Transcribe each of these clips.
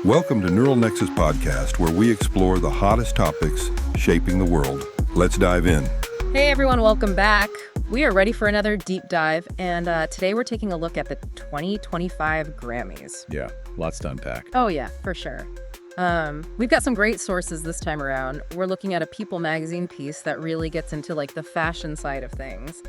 Welcome to Neural Nexus Podcast, where we explore the hottest topics shaping the world. Let's dive in. Hey everyone, welcome back. We are ready for another deep dive, and today we're taking a look at the 2025 Grammys. Yeah, lots to unpack. Oh yeah, for sure. We've got some great sources this time around. We're looking at a People magazine piece that really gets into like the fashion side of things.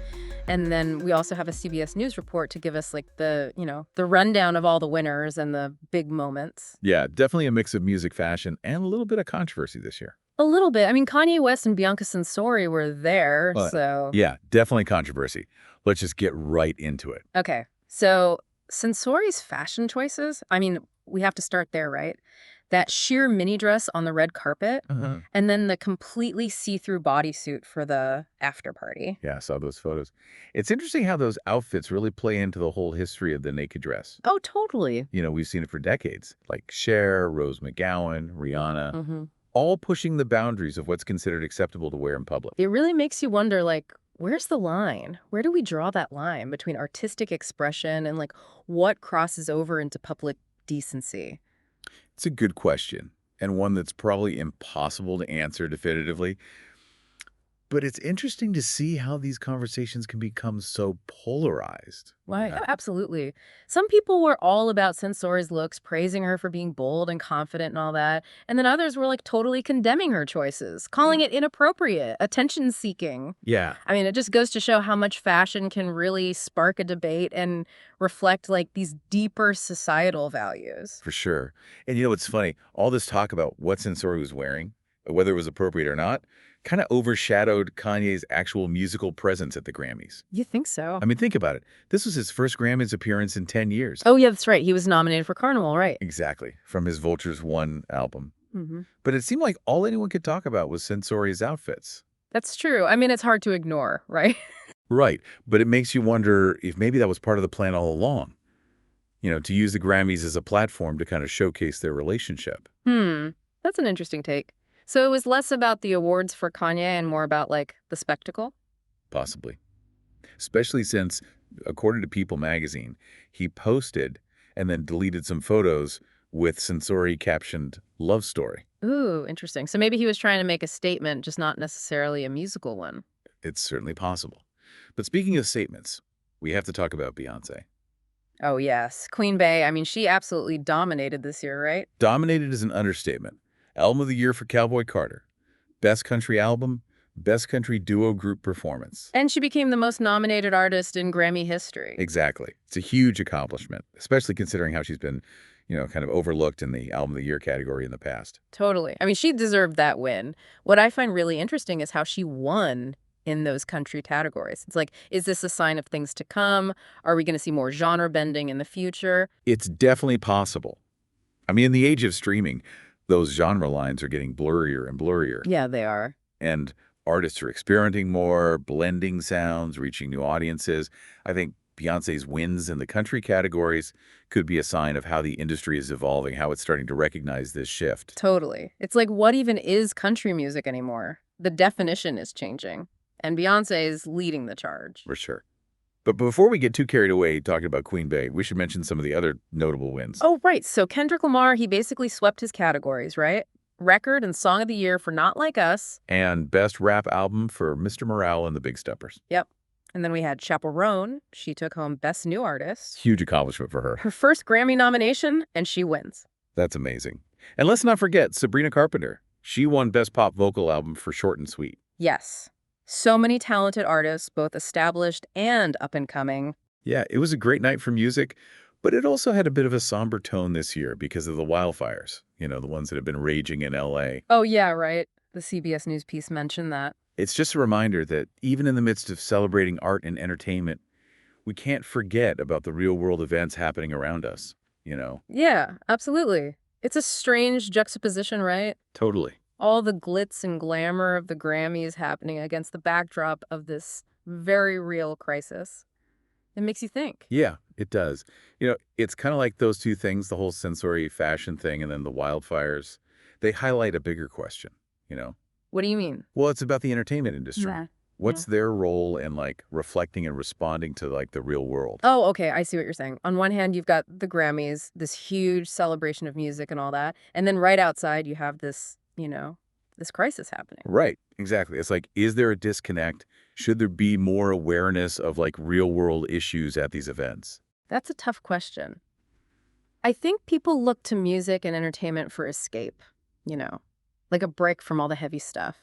And then we also have a CBS News report to give us like the rundown of all the winners and the big moments. Yeah, definitely a mix of music, fashion, and a little bit of controversy this year. A little bit. I mean, Kanye West and Bianca Censori were there, But, so... Yeah, definitely controversy. Let's just get right into it. Okay, so Censori's fashion choices, I mean, we have to start there, right? That sheer mini dress on the red carpet, and then the completely see-through bodysuit for the after party. Yeah, I saw those photos. It's interesting how those outfits really play into the whole history of the naked dress. Oh, totally. You know, we've seen it for decades, like Cher, Rose McGowan, Rihanna, Mm-hmm. all pushing the boundaries of what's considered acceptable to wear in public. It really makes you wonder, like, where's the line? Where do we draw that line between artistic expression and, like, what crosses over into public decency? It's a good question, and one that's probably impossible to answer definitively. But it's interesting to see how these conversations can become so polarized. Why? Yeah. Absolutely. Some people were all about Censori's looks, praising her for being bold and confident and all that. And then others were like totally condemning her choices, calling it inappropriate, attention-seeking. Yeah. I mean, it just goes to show how much fashion can really spark a debate and reflect like these deeper societal values. For sure. And you know what's funny? All this talk about what Sensori was wearing, whether it was appropriate or not, kind of overshadowed Kanye's actual musical presence at the Grammys. You think so? I mean, think about it. This was his first Grammys appearance in 10 years. Oh, yeah, that's right. He was nominated for Carnival, right? Exactly, from his Vultures 1 album. Mm-hmm. But it seemed like all anyone could talk about was Sensori's outfits. That's true. I mean, it's hard to ignore, right? Right, but it makes you wonder if maybe that was part of the plan all along. You know, to use the Grammys as a platform to kind of showcase their relationship. That's an interesting take. So it was less about the awards for Kanye and more about, like, the spectacle? Possibly. Especially since, according to People magazine, he posted and then deleted some photos with Sensori captioned "Love Story." Ooh, interesting. So maybe he was trying to make a statement, just not necessarily a musical one. It's certainly possible. But speaking of statements, we have to talk about Beyoncé. Oh, yes. Queen Bey, I mean, she absolutely dominated this year, right? Dominated is an understatement. Album of the Year for Cowboy Carter. Best Country Album, Best Country Duo Group Performance. And she became the most nominated artist in Grammy history. Exactly. It's a huge accomplishment, especially considering how she's been, kind of overlooked in the Album of the Year category in the past. Totally. I mean, she deserved that win. What I find really interesting is how she won in those country categories. It's like, is this a sign of things to come? Are we going to see more genre bending in the future? It's definitely possible. I mean, in the age of streaming, those genre lines are getting blurrier and blurrier. Yeah, they are. And artists are experimenting more, blending sounds, reaching new audiences. I think Beyoncé's wins in the country categories could be a sign of how the industry is evolving, how it's starting to recognize this shift. Totally. It's like, what even is country music anymore? The definition is changing. And Beyoncé is leading the charge. For sure. But before we get too carried away talking about Queen Bey, we should mention some of the other notable wins. Oh, right. So Kendrick Lamar, he basically swept his categories, right? Record and Song of the Year for Not Like Us. And Best Rap Album for Mr. Morale and the Big Steppers. Yep. And then we had Chappell Roan. She took home Best New Artist. Huge accomplishment for her. Her first Grammy nomination, and she wins. That's amazing. And let's not forget Sabrina Carpenter. She won Best Pop Vocal Album for Short and Sweet. Yes. So many talented artists, both established and up-and-coming. Yeah, it was a great night for music, but it also had a bit of a somber tone this year because of the wildfires, the ones that have been raging in L.A. Oh, yeah, right. The CBS News piece mentioned that. It's just a reminder that even in the midst of celebrating art and entertainment, we can't forget about the real-world events happening around us, Yeah, absolutely. It's a strange juxtaposition, right? Totally. All the glitz and glamour of the Grammys happening against the backdrop of this very real crisis. It makes you think. Yeah, it does. It's kind of like those two things, the whole sensory fashion thing and then the wildfires. They highlight a bigger question, What do you mean? Well, it's about the entertainment industry. Yeah. What's their role in, like, reflecting and responding to, like, the real world? Oh, okay, I see what you're saying. On one hand, you've got the Grammys, this huge celebration of music and all that, and then right outside you have this, this crisis happening. Right, exactly. It's like, is there a disconnect? Should there be more awareness of, like, real-world issues at these events? That's a tough question. I think people look to music and entertainment for escape, you know, like a break from all the heavy stuff.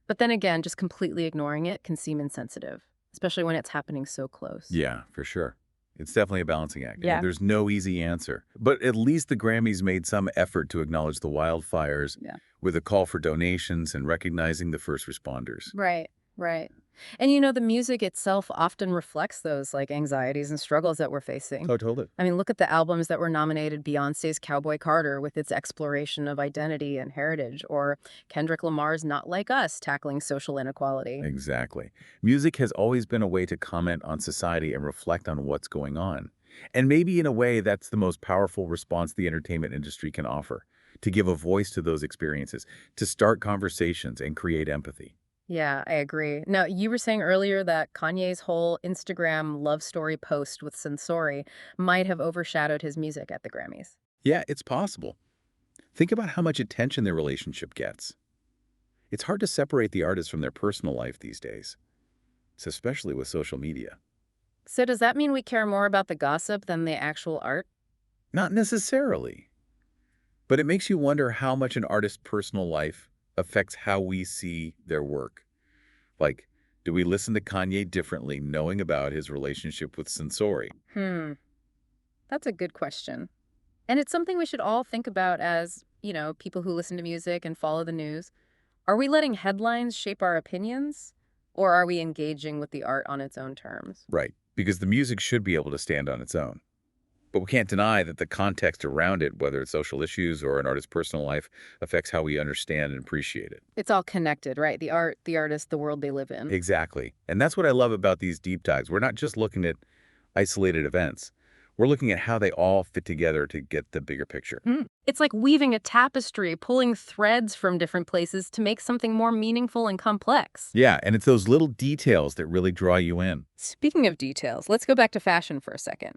But then again, just completely ignoring it can seem insensitive, especially when it's happening so close. Yeah, for sure. It's definitely a balancing act. Yeah. There's no easy answer. But at least the Grammys made some effort to acknowledge the wildfires with a call for donations and recognizing the first responders. Right, right. And the music itself often reflects those like anxieties and struggles that we're facing. Oh, totally. I mean, look at the albums that were nominated. Beyoncé's Cowboy Carter with its exploration of identity and heritage, or Kendrick Lamar's Not Like Us tackling social inequality. Exactly. Music has always been a way to comment on society and reflect on what's going on. And maybe in a way, that's the most powerful response the entertainment industry can offer, to give a voice to those experiences, to start conversations and create empathy. Yeah, I agree. Now, you were saying earlier that Kanye's whole Instagram love story post with Sensori might have overshadowed his music at the Grammys. Yeah, it's possible. Think about how much attention their relationship gets. It's hard to separate the artist from their personal life these days, especially with social media. So does that mean we care more about the gossip than the actual art? Not necessarily. But it makes you wonder how much an artist's personal life affects how we see their work. Like, do we listen to Kanye differently knowing about his relationship with Sensori? That's a good question. And it's something we should all think about as, people who listen to music and follow the news. Are we letting headlines shape our opinions? Or are we engaging with the art on its own terms? Right, because the music should be able to stand on its own. But we can't deny that the context around it, whether it's social issues or an artist's personal life, affects how we understand and appreciate it. It's all connected, right? The art, the artist, the world they live in. Exactly. And that's what I love about these deep dives. We're not just looking at isolated events. We're looking at how they all fit together to get the bigger picture. It's like weaving a tapestry, pulling threads from different places to make something more meaningful and complex. Yeah, and it's those little details that really draw you in. Speaking of details, let's go back to fashion for a second.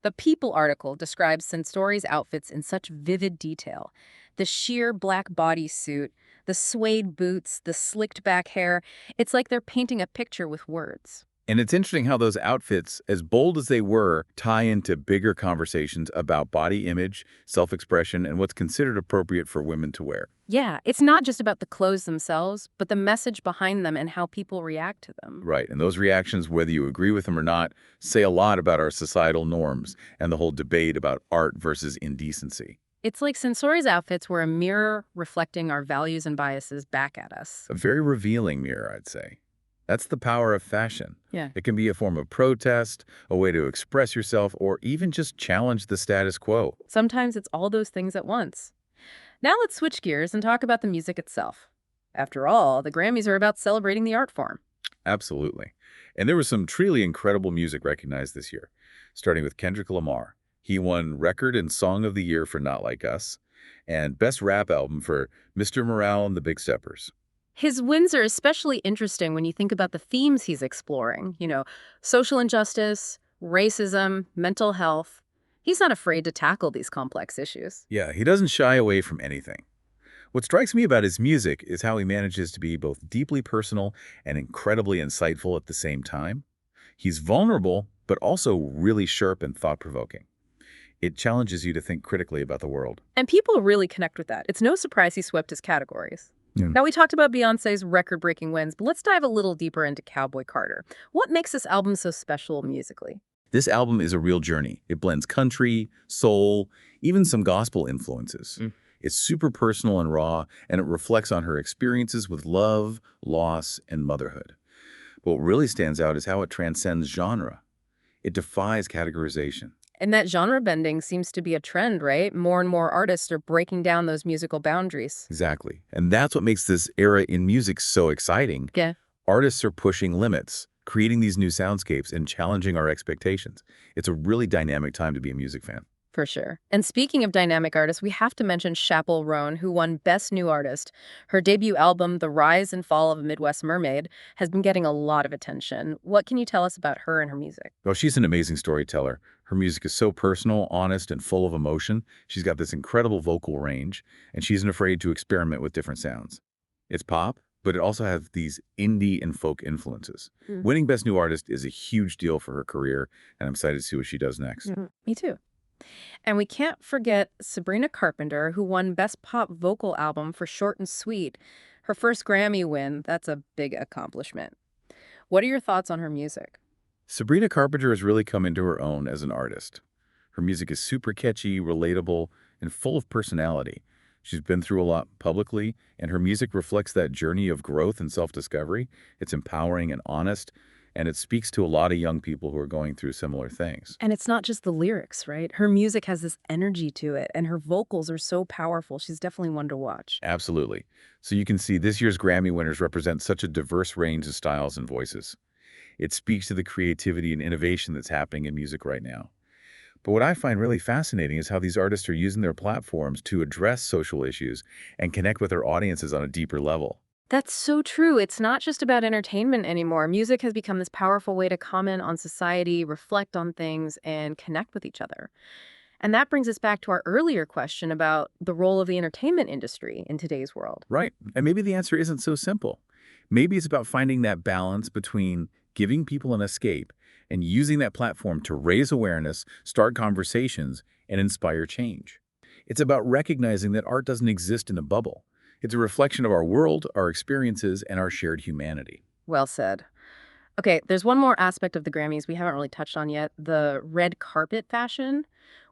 The People article describes Sensori's outfits in such vivid detail. The sheer black bodysuit, the suede boots, the slicked back hair. It's like they're painting a picture with words. And it's interesting how those outfits, as bold as they were, tie into bigger conversations about body image, self-expression, and what's considered appropriate for women to wear. Yeah, it's not just about the clothes themselves, but the message behind them and how people react to them. Right, and those reactions, whether you agree with them or not, say a lot about our societal norms and the whole debate about art versus indecency. It's like Sensori's outfits were a mirror reflecting our values and biases back at us. A very revealing mirror, I'd say. That's the power of fashion. Yeah. It can be a form of protest, a way to express yourself, or even just challenge the status quo. Sometimes it's all those things at once. Now let's switch gears and talk about the music itself. After all, the Grammys are about celebrating the art form. Absolutely. And there was some truly incredible music recognized this year, starting with Kendrick Lamar. He won Record and Song of the Year for Not Like Us, and Best Rap Album for Mr. Morale and the Big Steppers. His wins are especially interesting when you think about the themes he's exploring. Social injustice, racism, mental health. He's not afraid to tackle these complex issues. Yeah, he doesn't shy away from anything. What strikes me about his music is how he manages to be both deeply personal and incredibly insightful at the same time. He's vulnerable, but also really sharp and thought-provoking. It challenges you to think critically about the world. And people really connect with that. It's no surprise he swept his categories. Yeah. Now, we talked about Beyoncé's record-breaking wins, but let's dive a little deeper into Cowboy Carter. What makes this album so special musically? This album is a real journey. It blends country, soul, even some gospel influences. It's super personal and raw, and it reflects on her experiences with love, loss, and motherhood. But what really stands out is how it transcends genre. It defies categorization. And that genre bending seems to be a trend, right? More and more artists are breaking down those musical boundaries. Exactly. And that's what makes this era in music so exciting. Yeah. Artists are pushing limits, creating these new soundscapes and challenging our expectations. It's a really dynamic time to be a music fan. For sure. And speaking of dynamic artists, we have to mention Chappell Roan, who won Best New Artist. Her debut album, The Rise and Fall of a Midwest Mermaid, has been getting a lot of attention. What can you tell us about her and her music? Well, she's an amazing storyteller. Her music is so personal, honest, and full of emotion. She's got this incredible vocal range, and she isn't afraid to experiment with different sounds. It's pop, but it also has these indie and folk influences. Winning Best New Artist is a huge deal for her career, and I'm excited to see what she does next. Me too. And we can't forget Sabrina Carpenter, who won Best Pop Vocal Album for Short and Sweet. Her first Grammy win, that's a big accomplishment. What are your thoughts on her music? Sabrina Carpenter has really come into her own as an artist. Her music is super catchy, relatable, and full of personality. She's been through a lot publicly, and her music reflects that journey of growth and self-discovery. It's empowering and honest, and it speaks to a lot of young people who are going through similar things. And it's not just the lyrics, right? Her music has this energy to it, and her vocals are so powerful. She's definitely one to watch. Absolutely. So you can see this year's Grammy winners represent such a diverse range of styles and voices. It speaks to the creativity and innovation that's happening in music right now. But what I find really fascinating is how these artists are using their platforms to address social issues and connect with their audiences on a deeper level. That's so true. It's not just about entertainment anymore. Music has become this powerful way to comment on society, reflect on things, and connect with each other. And that brings us back to our earlier question about the role of the entertainment industry in today's world. Right. And maybe the answer isn't so simple. Maybe it's about finding that balance between giving people an escape and using that platform to raise awareness, start conversations, and inspire change. It's about recognizing that art doesn't exist in a bubble. It's a reflection of our world, our experiences, and our shared humanity. Well said. Okay, there's one more aspect of the Grammys we haven't really touched on yet, the red carpet fashion.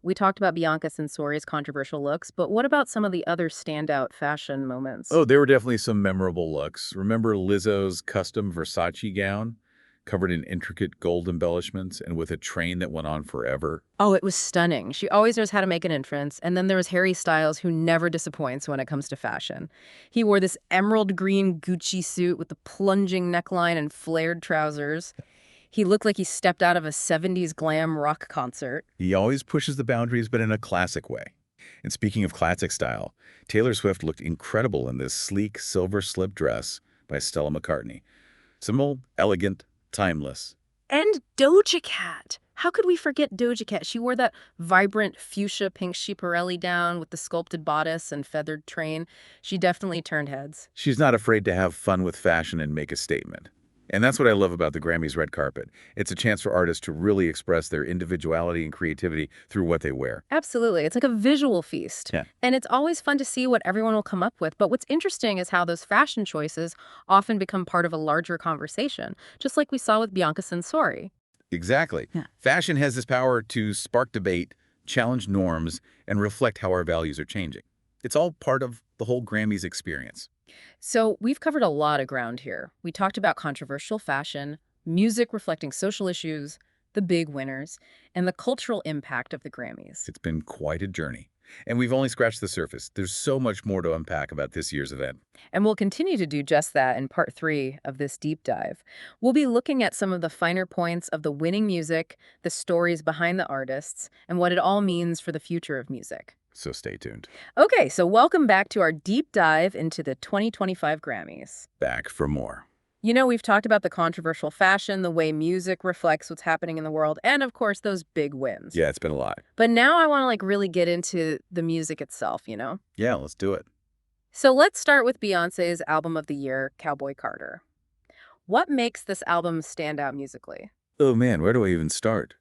We talked about Bianca Censori's controversial looks, but what about some of the other standout fashion moments? Oh, there were definitely some memorable looks. Remember Lizzo's custom Versace gown? Covered in intricate gold embellishments and with a train that went on forever. Oh, it was stunning. She always knows how to make an entrance. And then there was Harry Styles, who never disappoints when it comes to fashion. He wore this emerald green Gucci suit with the plunging neckline and flared trousers. He looked like he stepped out of a 70s glam rock concert. He always pushes the boundaries, but in a classic way. And speaking of classic style, Taylor Swift looked incredible in this sleek silver slip dress by Stella McCartney. Simple, elegant, timeless. And Doja Cat. How could we forget Doja Cat? She wore that vibrant fuchsia pink Schiaparelli down with the sculpted bodice and feathered train. She definitely turned heads. She's not afraid to have fun with fashion and make a statement. And that's what I love about the Grammys red carpet. It's a chance for artists to really express their individuality and creativity through what they wear. Absolutely. It's like a visual feast. Yeah. And it's always fun to see what everyone will come up with. But what's interesting is how those fashion choices often become part of a larger conversation, just like we saw with Bianca Censori. Exactly. Yeah. Fashion has this power to spark debate, challenge norms, and reflect how our values are changing. It's all part of the whole Grammys experience. So we've covered a lot of ground here. We talked about controversial fashion, music reflecting social issues, the big winners, and the cultural impact of the Grammys. It's been quite a journey. And we've only scratched the surface. There's so much more to unpack about this year's event. And we'll continue to do just that in part 3 of this deep dive. We'll be looking at some of the finer points of the winning music, the stories behind the artists, and what it all means for the future of music. So stay tuned. Okay, so welcome back to our deep dive into the 2025 Grammys. Back for more. You know, we've talked about the controversial fashion, the way music reflects what's happening in the world, and of course, those big wins. Yeah, it's been a lot. But now I want to really get into the music itself, you know? Yeah, let's do it. So let's start with Beyoncé's album of the year, Cowboy Carter. What makes this album stand out musically? Oh man, where do I even start?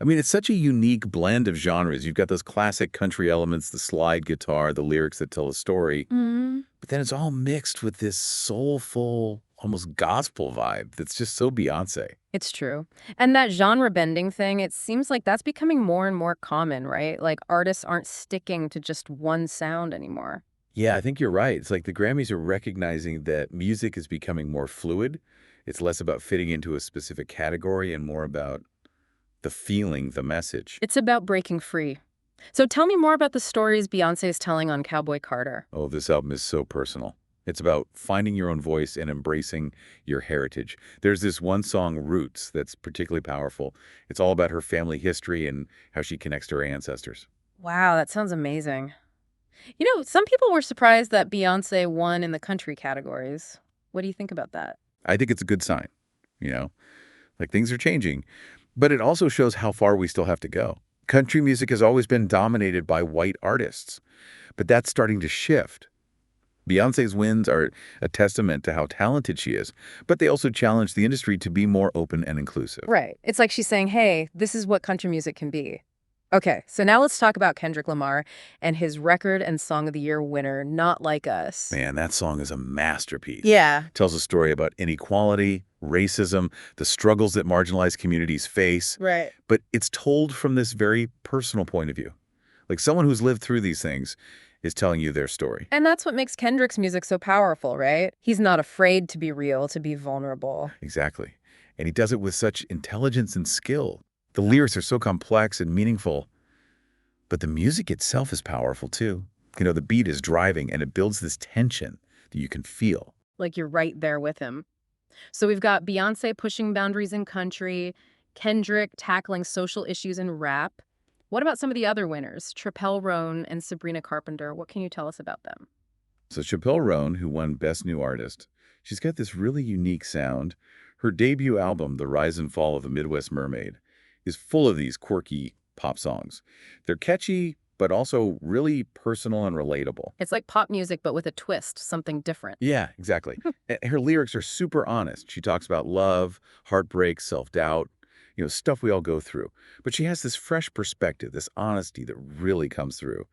I mean, it's such a unique blend of genres. You've got those classic country elements, the slide guitar, the lyrics that tell a story. But then it's all mixed with this soulful, almost gospel vibe that's just so Beyoncé. It's true. And that genre bending thing, it seems like that's becoming more and more common, right? Like artists aren't sticking to just one sound anymore. Yeah, I think you're right. It's like the Grammys are recognizing that music is becoming more fluid. It's less about fitting into a specific category and more about the feeling, the message. It's about breaking free. So tell me more about the stories Beyoncé is telling on Cowboy Carter. Oh, this album is so personal. It's about finding your own voice and embracing your heritage. There's this one song, Roots, that's particularly powerful. It's all about her family history and how she connects to her ancestors. Wow, that sounds amazing. Some people were surprised that Beyoncé won in the country categories. What do you think about that? I think it's a good sign, you know, like things are changing, but it also shows how far we still have to go. Country music has always been dominated by white artists, but that's starting to shift. Beyoncé's wins are a testament to how talented she is, but they also challenge the industry to be more open and inclusive. Right. It's like she's saying, hey, this is what country music can be. Okay, so now let's talk about Kendrick Lamar and his record and Song of the Year winner, Not Like Us. Man, that song is a masterpiece. Yeah. Tells a story about inequality, racism, the struggles that marginalized communities face. Right. But it's told from this very personal point of view. Like someone who's lived through these things is telling you their story. And that's what makes Kendrick's music so powerful, right? He's not afraid to be real, to be vulnerable. Exactly. And he does it with such intelligence and skill. The lyrics are so complex and meaningful, but the music itself is powerful too. The beat is driving and it builds this tension that you can feel. Like you're right there with him. So we've got Beyoncé pushing boundaries in country, Kendrick tackling social issues in rap. What about some of the other winners, Chappell Roan and Sabrina Carpenter? What can you tell us about them? So Chappell Roan, who won Best New Artist, she's got this really unique sound. Her debut album, The Rise and Fall of the Midwest Mermaid, is full of these quirky pop songs. They're catchy, but also really personal and relatable. It's like pop music, but with a twist, something different. Yeah, exactly. And her lyrics are super honest. She talks about love, heartbreak, self-doubt, stuff we all go through. But she has this fresh perspective, this honesty that really comes through.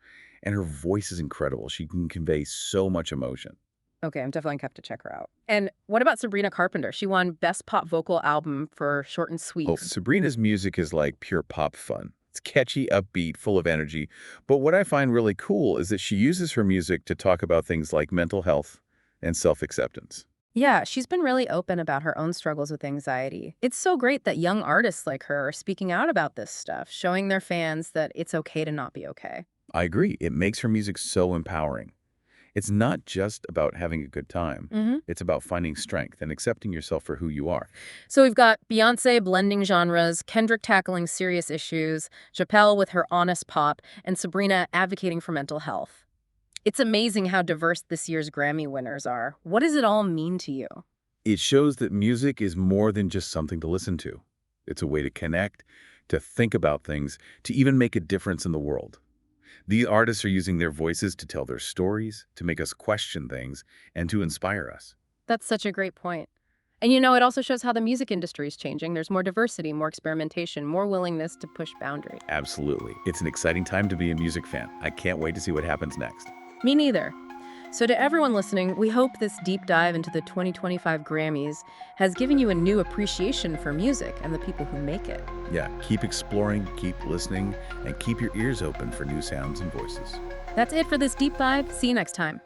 And her voice is incredible. She can convey so much emotion. Okay, I'm definitely going to have to check her out. And what about Sabrina Carpenter? She won Best Pop Vocal Album for Short and Sweet. Oh, Sabrina's music is like pure pop fun. It's catchy, upbeat, full of energy. But what I find really cool is that she uses her music to talk about things like mental health and self-acceptance. Yeah, she's been really open about her own struggles with anxiety. It's so great that young artists like her are speaking out about this stuff, showing their fans that it's okay to not be okay. I agree. It makes her music so empowering. It's not just about having a good time. It's about finding strength and accepting yourself for who you are. So we've got Beyoncé blending genres, Kendrick tackling serious issues, Chappelle with her honest pop, and Sabrina advocating for mental health. It's amazing how diverse this year's Grammy winners are. What does it all mean to you? It shows that music is more than just something to listen to. It's a way to connect, to think about things, to even make a difference in the world. These artists are using their voices to tell their stories, to make us question things, and to inspire us. That's such a great point. And it also shows how the music industry is changing. There's more diversity, more experimentation, more willingness to push boundaries. Absolutely. It's an exciting time to be a music fan. I can't wait to see what happens next. Me neither. So to everyone listening, we hope this deep dive into the 2025 Grammys has given you a new appreciation for music and the people who make it. Yeah, keep exploring, keep listening, and keep your ears open for new sounds and voices. That's it for this deep dive. See you next time.